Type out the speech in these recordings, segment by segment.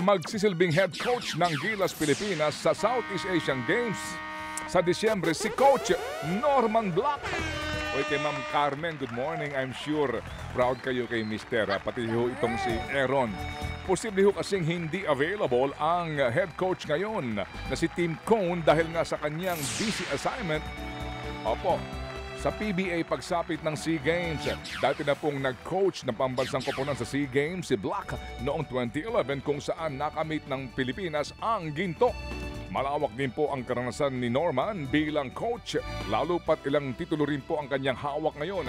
magsisilbing head coach ng Gilas Pilipinas sa Southeast Asian Games sa Disyembre si Coach Norman Black. Oy, kay Ma'am Carmen, good morning. I'm sure proud kayo kay Mister, pati ho itong si Aaron. Posible ho kasing hindi available ang head coach ngayon na si Tim Cone dahil nga sa kanyang busy assignment. Opo, sa PBA pagsapit ng SEA Games. Dati na pong nag-coach ng pambansang koponan sa SEA Games si Black noong 2011 kung saan nakamit ng Pilipinas ang ginto. Malawak din po ang karanasan ni Norman bilang coach, lalo pat ilang titulo rin po ang kanyang hawak ngayon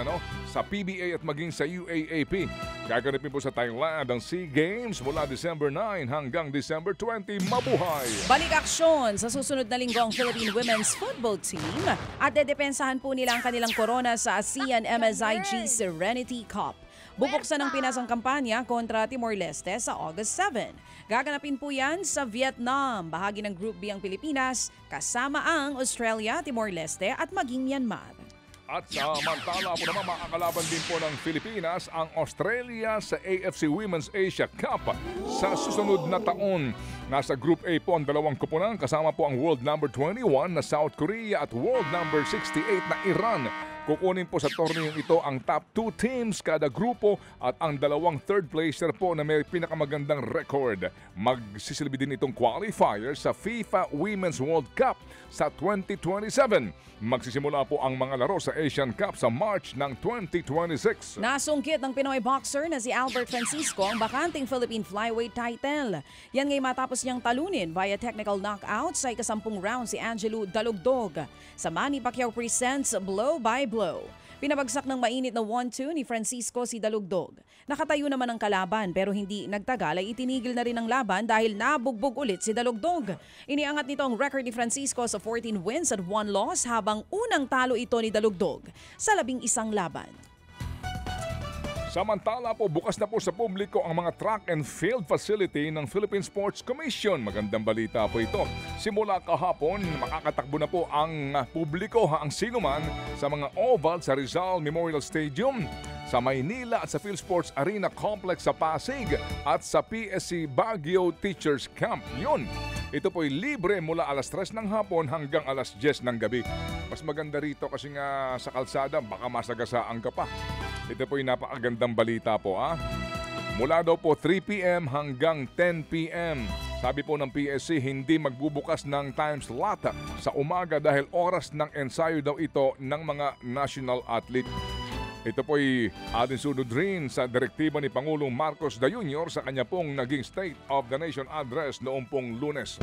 sa PBA at maging sa UAAP. Gaganapin po sa Thailand ang SEA Games mula December 9 hanggang December 20. Mabuhay! Balik aksyon sa susunod na linggo ang Philippine Women's Football Team at dedepensahan po nila ang kanilang korona sa ASEAN MSIG Serenity Cup. Bubuksan ang Pinas ang kampanya kontra Timor-Leste sa August 7. Gaganapin po yan sa Vietnam. Bahagi ng Group B ang Pilipinas, kasama ang Australia, Timor-Leste at maging Myanmar. At samantala po naman makakalaban din po ng Pilipinas ang Australia sa AFC Women's Asia Cup sa susunod na taon. Nasa Group A po ang dalawang koponan, kasama po ang world number 21 na South Korea at world number 68 na Iran. Kukunin po sa torneyong ito ang top 2 teams kada grupo at ang dalawang third placer po na may pinakamagandang record. Magsisilbi din itong qualifier sa FIFA Women's World Cup sa 2027. Magsisimula po ang mga laro sa Asian Cup sa March ng 2026. Nasungkit ng Pinoy boxer na si Albert Francisco ang bakanting Philippine Flyweight title. Yan ngay matapos niyang talunin via technical knockout sa ikasampung round si Angelo Dalugdog. Sa Manny Pacquiao presents Blow by Blow. Pinabagsak ng mainit na 1-2 ni Francisco si Dalugdog. Nakatayo naman ang kalaban pero hindi nagtagal ay itinigil na rin ang laban dahil nabugbog ulit si Dalugdog. Iniangat nito ang record ni Francisco sa 14 wins at 1 loss habang unang talo ito ni Dalugdog sa 11 laban. Samantala po, bukas na po sa publiko ang mga track and field facility ng Philippine Sports Commission. Magandang balita po ito. Simula kahapon, makakatakbo na po ang publiko, ang sinuman sa mga oval sa Rizal Memorial Stadium, sa Maynila at sa PhilSports Arena Complex sa Pasig at sa PSC Baguio Teachers Camp. Yun, ito po'y libre mula alas 3 ng hapon hanggang alas 10 ng gabi. Mas maganda rito kasi nga sa kalsada, baka masagasaan ka pa. Ito po'y napakagandang balita po. Mula daw po 3 p.m. hanggang 10 p.m. Sabi po ng PSC, hindi magbubukas ng time slot sa umaga dahil oras ng ensayo daw ito ng mga national athlete. Ito po'y alinsunod rin sa direktiba ni Pangulong Marcos Jr. sa kanya pong naging State of the Nation address noong pong Lunes.